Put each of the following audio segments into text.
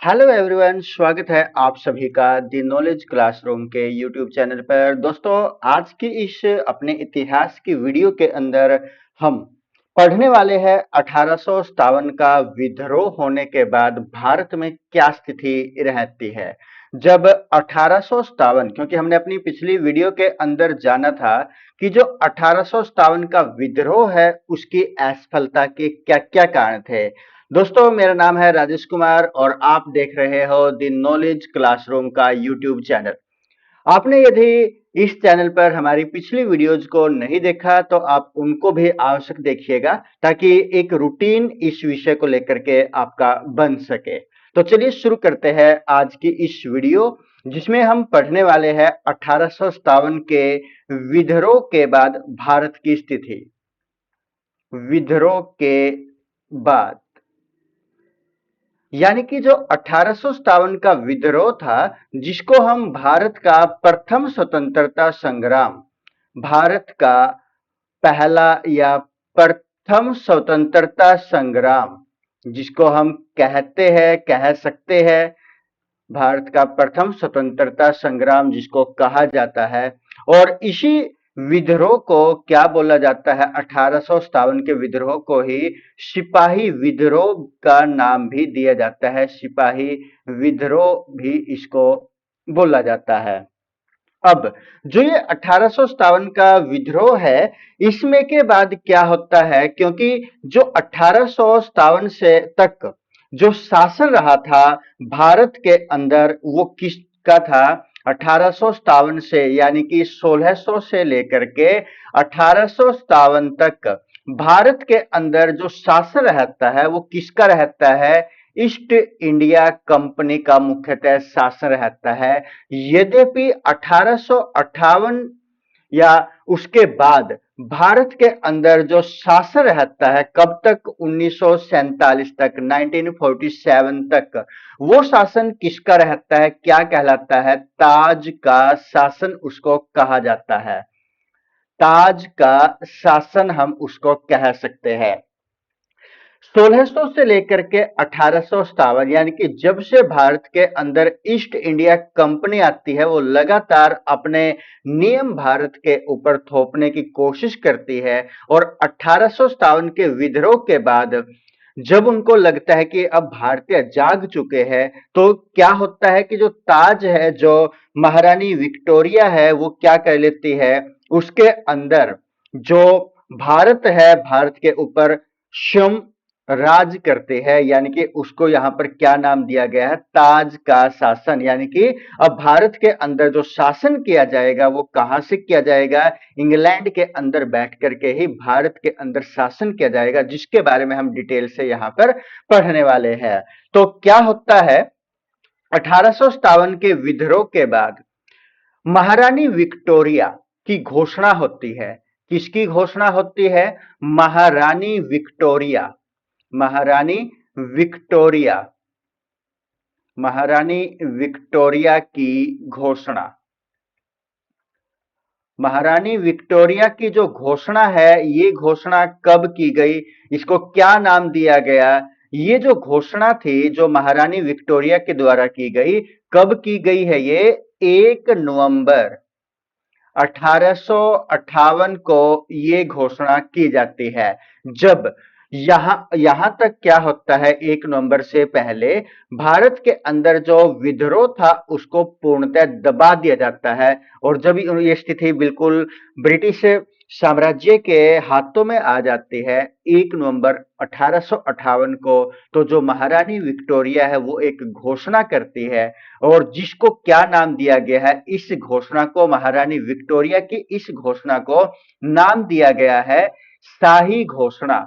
Hello everyone, स्वागत है आप सभी का दी नॉलेज क्लासरूम के यूट्यूब चैनल पर। दोस्तों, आज की इस अपने इतिहास की वीडियो के अंदर हम पढ़ने वाले हैं 1857 का विद्रोह होने के बाद भारत में क्या स्थिति रहती है। जब 1857, क्योंकि हमने अपनी पिछली वीडियो के अंदर जाना था कि जो 1857 का विद्रोह है उसकी असफलता के क्या क्या कारण थे। दोस्तों, मेरा नाम है राजेश कुमार और आप देख रहे हो द नॉलेज क्लासरूम का यूट्यूब चैनल। आपने यदि इस चैनल पर हमारी पिछली वीडियोज को नहीं देखा तो आप उनको भी आवश्यक देखिएगा, ताकि एक रूटीन इस विषय को लेकर के आपका बन सके। तो चलिए शुरू करते हैं आज की इस वीडियो, जिसमें हम पढ़ने वाले हैं 1857 के विद्रोह के बाद भारत की स्थिति। विद्रोह के बाद यानी कि जो 1857 का विद्रोह था, जिसको हम भारत का प्रथम स्वतंत्रता संग्राम, भारत का पहला या प्रथम स्वतंत्रता संग्राम जिसको हम कहते हैं, कह सकते हैं, भारत का प्रथम स्वतंत्रता संग्राम जिसको कहा जाता है। और इसी विद्रोह को क्या बोला जाता है? 1857 के विद्रोह को ही सिपाही विद्रोह का नाम भी दिया जाता है। सिपाही विद्रोह भी इसको बोला जाता है। अब जो ये 1857 का विद्रोह है, इसमें के बाद क्या होता है? क्योंकि जो 1857 से तक जो शासन रहा था भारत के अंदर, वो किसका था? 1857 से यानी कि 1600 से लेकर के 1857 तक भारत के अंदर जो शासन रहता है वो किसका रहता है? ईस्ट इंडिया कंपनी का मुख्यतः शासन रहता है। यद्यपि 1858 या उसके बाद भारत के अंदर जो शासन रहता है, कब तक? 1947 तक, 1947 तक वो शासन किसका रहता है? क्या कहलाता है? ताज का शासन उसको कहा जाता है। ताज का शासन हम उसको कह सकते हैं। 1600 से लेकर के 1857, यानी कि जब से भारत के अंदर ईस्ट इंडिया कंपनी आती है, वो लगातार अपने नियम भारत के ऊपर थोपने की कोशिश करती है। और 1857 के विद्रोह के बाद जब उनको लगता है कि अब भारतीय जाग चुके हैं, तो क्या होता है कि जो ताज है, जो महारानी विक्टोरिया है, वो क्या कर लेती है? उसके अंदर जो भारत है, भारत के ऊपर स्वयं राज करते हैं। यानी कि उसको यहां पर क्या नाम दिया गया है? ताज का शासन। यानी कि अब भारत के अंदर जो शासन किया जाएगा वो कहां से किया जाएगा? इंग्लैंड के अंदर बैठ करके ही भारत के अंदर शासन किया जाएगा, जिसके बारे में हम डिटेल से यहां पर पढ़ने वाले हैं। तो क्या होता है? 1857 के विद्रोह के बाद महारानी विक्टोरिया की घोषणा होती है। किसकी घोषणा होती है? महारानी विक्टोरिया। महारानी विक्टोरिया, महारानी विक्टोरिया की घोषणा। महारानी विक्टोरिया की जो घोषणा है, ये घोषणा कब की गई? इसको क्या नाम दिया गया? ये जो घोषणा थी, जो महारानी विक्टोरिया के द्वारा की गई, कब की गई है? ये 1 नवंबर 1858 को ये घोषणा की जाती है। जब यहां तक क्या होता है, 1 नवंबर से पहले भारत के अंदर जो विद्रोह था उसको पूर्णतः दबा दिया जाता है। और जब ये स्थिति बिल्कुल ब्रिटिश साम्राज्य के हाथों में आ जाती है 1 नवंबर 1858 को, तो जो महारानी विक्टोरिया है वो एक घोषणा करती है। और जिसको क्या नाम दिया गया है? इस घोषणा को, महारानी विक्टोरिया की इस घोषणा को नाम दिया गया है शाही घोषणा।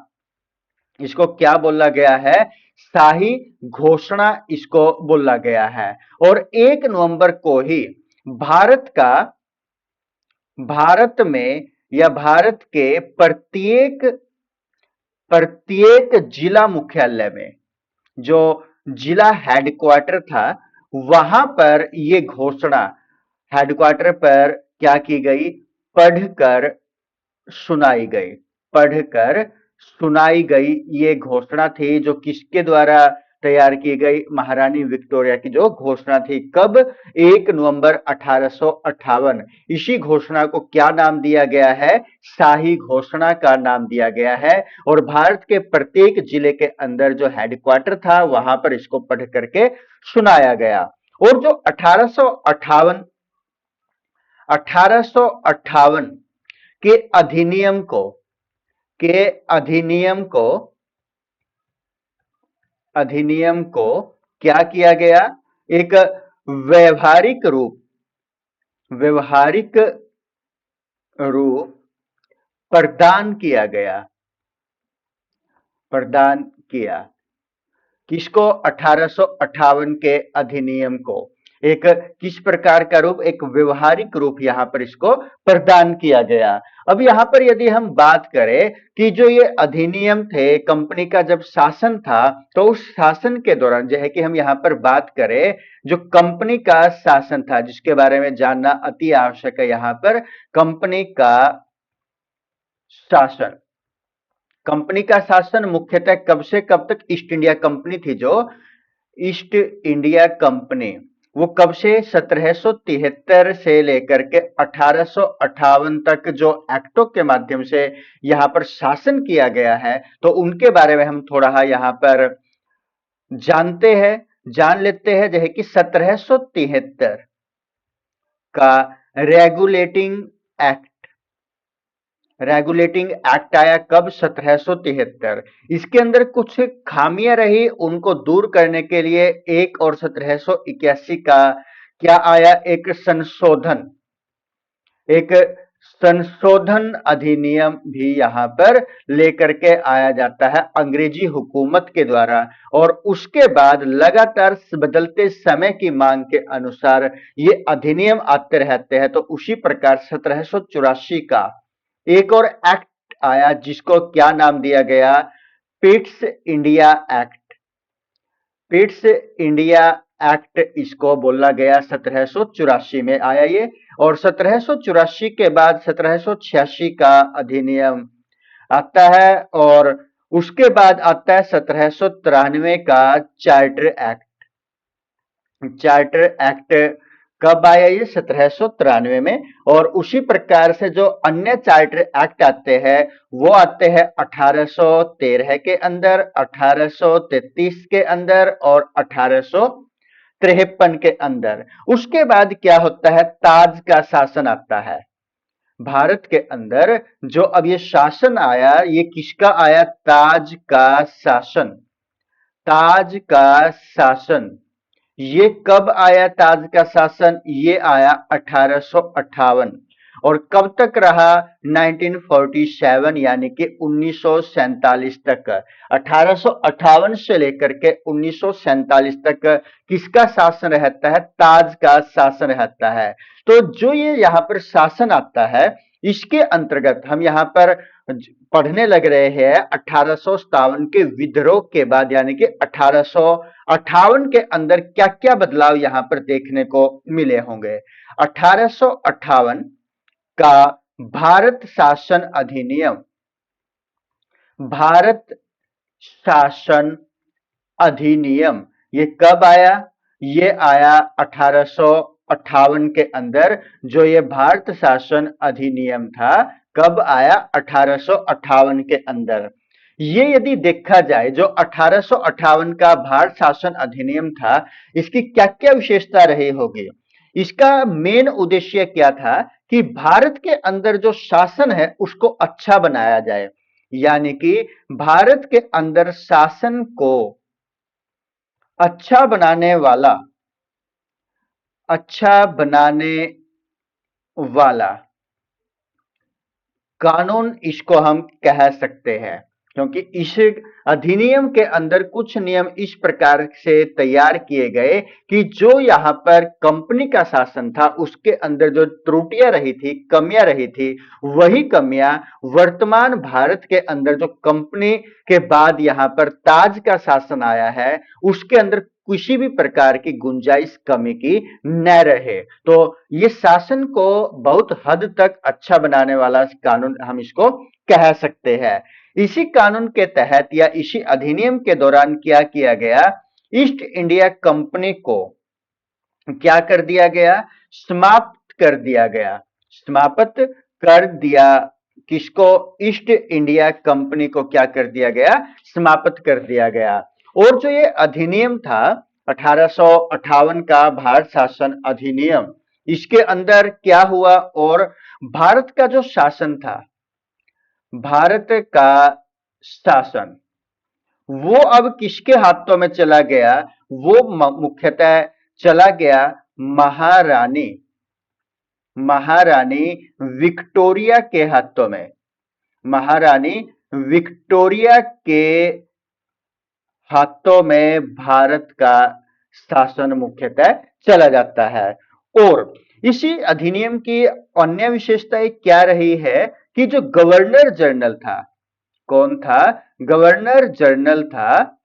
इसको क्या बोला गया है? शाही घोषणा इसको बोला गया है। और 1 नवंबर को ही भारत का, भारत में या भारत के प्रत्येक प्रत्येक जिला मुख्यालय में, जो जिला हेडक्वार्टर था, वहां पर ये घोषणा हेडक्वार्टर पर क्या की गई? पढ़कर सुनाई गई। पढ़कर सुनाई गई ये घोषणा थी, जो किसके द्वारा तैयार की गई महारानी विक्टोरिया की जो घोषणा थी। कब? 1 नवंबर 1858। इसी घोषणा को क्या नाम दिया गया है? शाही घोषणा का नाम दिया गया है। और भारत के प्रत्येक जिले के अंदर जो हेडक्वार्टर था वहां पर इसको पढ़ करके सुनाया गया। और जो 1858 के अधिनियम को के अधिनियम को क्या किया गया? एक व्यवहारिक रूप प्रदान किया। किसको? 1858 के अधिनियम को एक किस प्रकार का रूप? एक व्यवहारिक रूप यहां पर इसको प्रदान किया गया। अब यहां पर यदि हम बात करें कि जो ये अधिनियम थे, कंपनी का जब शासन था, तो उस शासन के दौरान जो है कि हम यहां पर बात करें, जो कंपनी का शासन था जिसके बारे में जानना अति आवश्यक है यहां पर, शासन कंपनी का शासन मुख्यतः कब से कब तक? ईस्ट इंडिया कंपनी थी, जो ईस्ट इंडिया कंपनी, वो कब से? 1773 से लेकर के 1858 तक जो एक्टों के माध्यम से यहां पर शासन किया गया है, तो उनके बारे में हम थोड़ा यहां पर जान लेते हैं। जैसे कि 1773 का रेगुलेटिंग एक्ट आया। कब? 1773। इसके अंदर कुछ खामियां रही, उनको दूर करने के लिए एक और 1781 का क्या आया? एक संशोधन अधिनियम भी यहां पर लेकर के आया जाता है अंग्रेजी हुकूमत के द्वारा। और उसके बाद लगातार बदलते समय की मांग के अनुसार ये अधिनियम आते रहते हैं। तो उसी प्रकार 1784 का एक और एक्ट आया जिसको क्या नाम दिया गया? Pitt's India act. Pitt's India act इसको बोला गया। 1784 में आया ये। और 1784 के बाद 1786 का अधिनियम आता है। और उसके बाद आता है 1793 का चार्टर एक्ट। कब आया ये? 1793 में। और उसी प्रकार से जो अन्य चार्टर एक्ट आते हैं वो आते हैं 1813 के अंदर, 1833 के अंदर और 1853 के अंदर। उसके बाद क्या होता है? ताज का शासन आता है भारत के अंदर। जो अब ये शासन आया, ये किसका आया? ताज का शासन। ये कब आया ताज का शासन? ये आया 1858। और कब तक रहा? 1947 यानी कि 1947 तक। 1858 से लेकर के 1947 तक किसका शासन रहता है? ताज का शासन रहता है। तो जो ये यहाँ पर शासन आता है, इसके अंतर्गत हम यहाँ पर पढ़ने लग रहे हैं 1857 के विद्रोह के बाद, यानी कि 1858 के अंदर क्या क्या बदलाव यहां पर देखने को मिले होंगे। 1858 का भारत शासन अधिनियम ये कब आया? ये आया 1858 के अंदर। जो ये भारत शासन अधिनियम था, कब आया? 1858 के अंदर। ये यदि देखा जाए, जो 1858 का भारत शासन अधिनियम था, इसकी क्या क्या विशेषता रही होगी? इसका मेन उद्देश्य क्या था कि भारत के अंदर जो शासन है उसको अच्छा बनाया जाए। यानी कि भारत के अंदर शासन को अच्छा बनाने वाला कानून इसको हम कह सकते हैं। क्योंकि इस अधिनियम के अंदर कुछ नियम इस प्रकार से तैयार किए गए कि जो यहाँ पर कंपनी का शासन था उसके अंदर जो त्रुटियां रही थी, कमियां रही थी, वही कमियां वर्तमान भारत के अंदर जो कंपनी के बाद यहाँ पर ताज का शासन आया है उसके अंदर किसी भी प्रकार की गुंजाइश कमी की न रहे। तो ये शासन को बहुत हद तक अच्छा बनाने वाला कानून हम इसको कह सकते हैं। इसी कानून के तहत या इसी अधिनियम के दौरान क्या किया गया ईस्ट इंडिया कंपनी को क्या कर दिया गया? समाप्त कर दिया गया। समाप्त कर दिया किसको? ईस्ट इंडिया कंपनी को क्या कर दिया गया? समाप्त कर दिया गया। और जो ये अधिनियम था 1858 का भारत शासन अधिनियम, इसके अंदर क्या हुआ? और भारत का जो शासन था, भारत का शासन वो अब किसके हाथों में चला गया? वो मुख्यतः चला गया महारानी महारानी विक्टोरिया के हाथों में। महारानी विक्टोरिया के हाथों में भारत का शासन मुख्यतः चला जाता है। और इसी अधिनियम की अन्य विशेषताएं क्या रही है कि जो गवर्नर जनरल था, कौन था? गवर्नर जनरल था,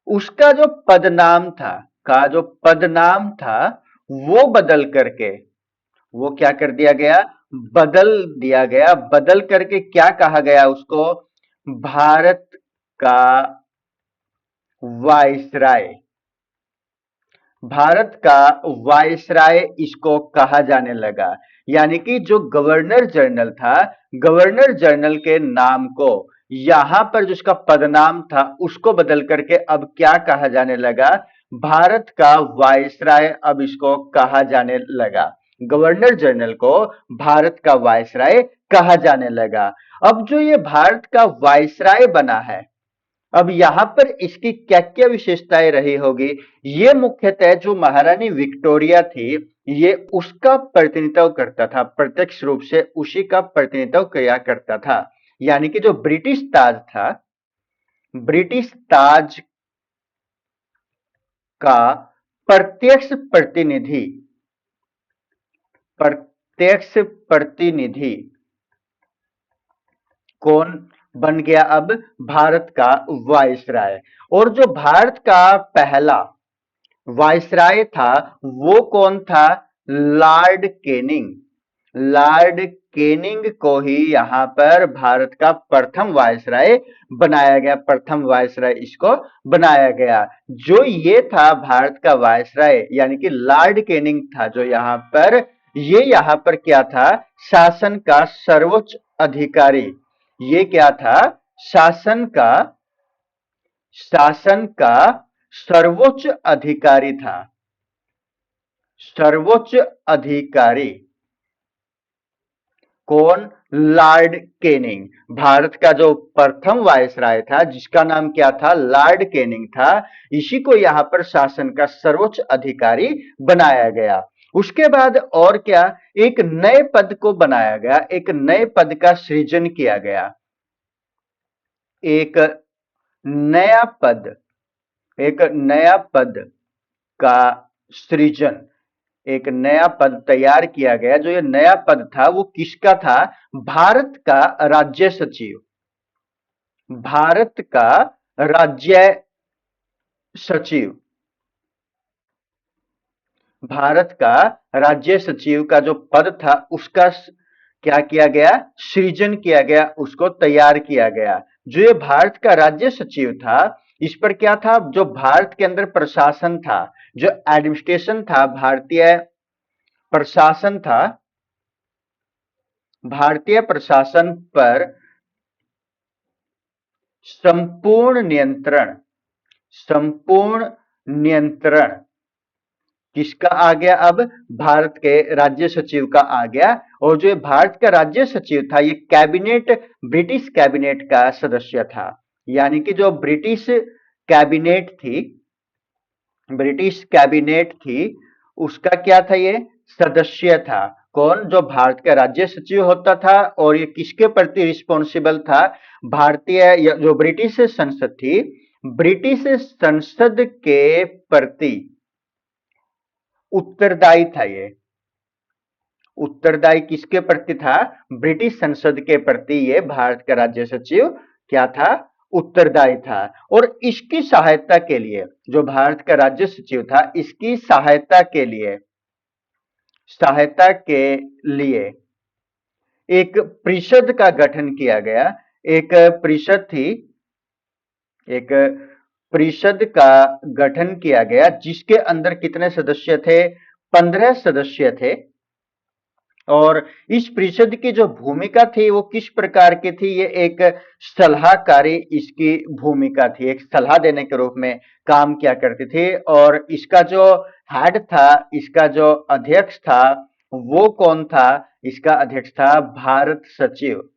उसका जो पदनाम था, का जो पदनाम था वो बदल करके, वो क्या कर दिया गया? बदल दिया गया। बदल करके क्या कहा गया उसको? भारत का वायसराय। भारत का वायसराय इसको कहा जाने लगा। यानी कि जो गवर्नर जनरल था, गवर्नर जनरल के नाम को यहां पर जिसका पदनाम था उसको बदल करके अब क्या कहा जाने लगा? भारत का वायसराय अब इसको कहा जाने लगा। गवर्नर जनरल को भारत का वायसराय कहा जाने लगा। अब जो ये भारत का वायसराय बना है, अब यहां पर इसकी क्या क्या विशेषताएं रही होगी? ये मुख्यतः जो महारानी विक्टोरिया थी, ये उसका प्रतिनिधित्व करता था, प्रत्यक्ष रूप से उसी का प्रतिनिधित्व किया करता था। यानी कि जो ब्रिटिश ताज था, ब्रिटिश ताज का प्रत्यक्ष प्रतिनिधि, प्रत्यक्ष प्रतिनिधि कौन बन गया? अब भारत का वायसराय। और जो भारत का पहला वायसराय था वो कौन था? Lord Canning. लॉर्ड कैनिंग को ही यहां पर भारत का प्रथम वायसराय बनाया गया। प्रथम वायसराय इसको बनाया गया। जो ये था भारत का वायसराय, यानी कि लॉर्ड कैनिंग था जो यहां पर, ये यहां पर क्या था? शासन का सर्वोच्च अधिकारी। ये क्या था? शासन का सर्वोच्च अधिकारी था। सर्वोच्च अधिकारी कौन? Lord Canning. भारत का जो प्रथम वायसराय था जिसका नाम क्या था? लॉर्ड कैनिंग था। इसी को यहां पर शासन का सर्वोच्च अधिकारी बनाया गया। उसके बाद और क्या? एक नए पद को बनाया गया, एक नए पद का सृजन किया गया। एक नया पद, एक नया पद का सृजन, एक नया पद तैयार किया गया। जो ये नया पद था वो किसका था? भारत का राज्य सचिव। भारत का राज्य सचिव, भारत का राज्य सचिव का जो पद था उसका क्या किया गया? सृजन किया गया, उसको तैयार किया गया। जो ये भारत का राज्य सचिव था, इस पर क्या था? जो भारत के अंदर प्रशासन था, जो एडमिनिस्ट्रेशन था, भारतीय प्रशासन था, भारतीय प्रशासन पर संपूर्ण नियंत्रण, संपूर्ण नियंत्रण किसका आ गया? अब भारत के राज्य सचिव का आ गया। और जो भारत का राज्य सचिव था ये कैबिनेट, ब्रिटिश कैबिनेट का सदस्य था। यानी कि जो ब्रिटिश कैबिनेट थी, ब्रिटिश कैबिनेट थी, उसका क्या था? ये सदस्य था। कौन? जो भारत का राज्य सचिव होता था। और ये किसके प्रति रिस्पॉन्सिबल था? भारतीय जो ब्रिटिश संसद थी, ब्रिटिश संसद के प्रति उत्तरदायी था। ये उत्तरदायी किसके प्रति था? ब्रिटिश संसद के प्रति ये भारत का राज्य सचिव क्या था? उत्तरदायी था। और इसकी सहायता के लिए, जो भारत का राज्य सचिव था, इसकी सहायता के लिए, सहायता के लिए एक परिषद का गठन किया गया। एक परिषद थी, एक परिषद का गठन किया गया, जिसके अंदर कितने सदस्य थे? 15 सदस्य थे। और इस परिषद की जो भूमिका थी वो किस प्रकार की थी? ये एक सलाहकारी इसकी भूमिका थी, एक सलाह देने के रूप में काम किया करती थी। और इसका जो हेड था, इसका जो अध्यक्ष था, वो कौन था? इसका अध्यक्ष था भारत सचिव।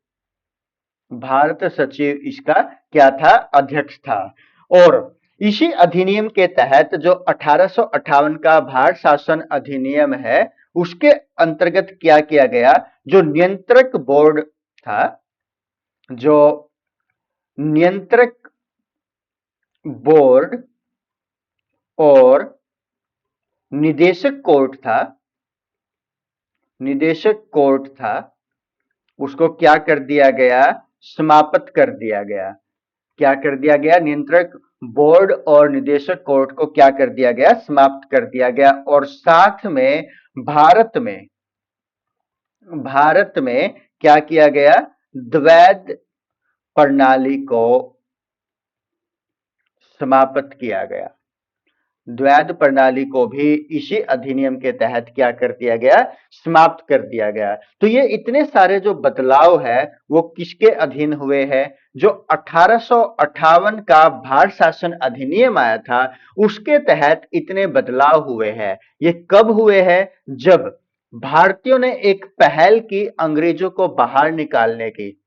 भारत सचिव इसका क्या था? अध्यक्ष था। और इसी अधिनियम के तहत जो 1858 का भारत शासन अधिनियम है, उसके अंतर्गत क्या किया गया? जो नियंत्रक बोर्ड था, जो नियंत्रक बोर्ड और निदेशक कोर्ट था, निदेशक कोर्ट था, उसको क्या कर दिया गया? समाप्त कर दिया गया। क्या कर दिया गया? नियंत्रक बोर्ड और निदेशक कोर्ट को क्या कर दिया गया? समाप्त कर दिया गया। और साथ में भारत में क्या किया गया? द्वैध प्रणाली को समाप्त किया गया। द्वैध प्रणाली को भी इसी अधिनियम के तहत क्या कर दिया गया? समाप्त कर दिया गया। तो ये इतने सारे जो बदलाव है वो किसके अधीन हुए हैं? जो 1858 का भारत शासन अधिनियम आया था, उसके तहत इतने बदलाव हुए हैं। ये कब हुए हैं? जब भारतीयों ने एक पहल की अंग्रेजों को बाहर निकालने की।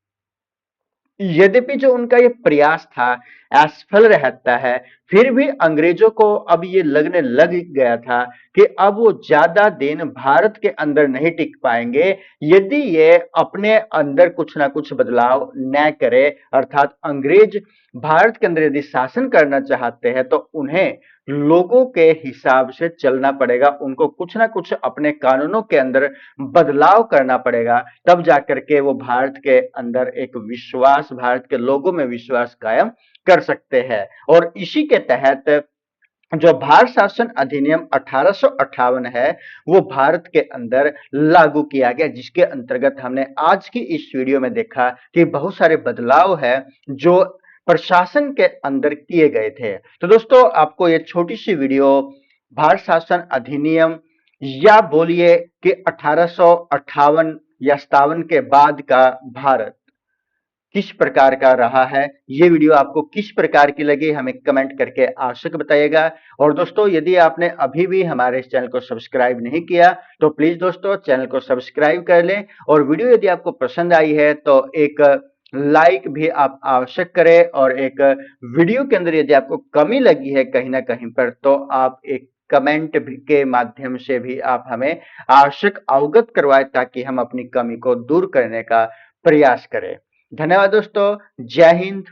यद्यपि जो उनका ये प्रयास था असफल रहता है, फिर भी अंग्रेजों को अब ये लगने लग गया था कि अब वो ज्यादा दिन भारत के अंदर नहीं टिक पाएंगे यदि ये अपने अंदर कुछ ना कुछ बदलाव न करे। अर्थात अंग्रेज भारत के अंदर यदि शासन करना चाहते हैं तो उन्हें लोगों के हिसाब से चलना पड़ेगा, उनको कुछ ना कुछ अपने कानूनों के अंदर बदलाव करना पड़ेगा, तब जाकर के वो भारत के अंदर एक विश्वास, भारत के लोगों में विश्वास कायम कर सकते हैं। और इसी के तहत जो भारत शासन अधिनियम 1858 है वो भारत के अंदर लागू किया गया, जिसके अंतर्गत हमने आज की इस वीडियो में देखा कि बहुत सारे बदलाव है जो प्रशासन के अंदर किए गए थे। तो दोस्तों, आपको ये छोटी सी वीडियो भारत शासन अधिनियम या बोलिए कि 1858 या 57 के बाद का भारत किस प्रकार का रहा है, ये वीडियो आपको किस प्रकार की लगी, हमें कमेंट करके आवश्यक बताइएगा। और दोस्तों, यदि आपने अभी भी हमारे इस चैनल को सब्सक्राइब नहीं किया तो प्लीज दोस्तों चैनल को सब्सक्राइब कर लें। और वीडियो यदि आपको पसंद आई है तो एक लाइक भी आप आवश्यक करें। और एक वीडियो के अंदर यदि आपको कमी लगी है कहीं ना कहीं पर तो आप एक कमेंट के माध्यम से भी आप हमें आवश्यक अवगत करवाएं, ताकि हम अपनी कमी को दूर करने का प्रयास करें। धन्यवाद दोस्तों। जय हिंद।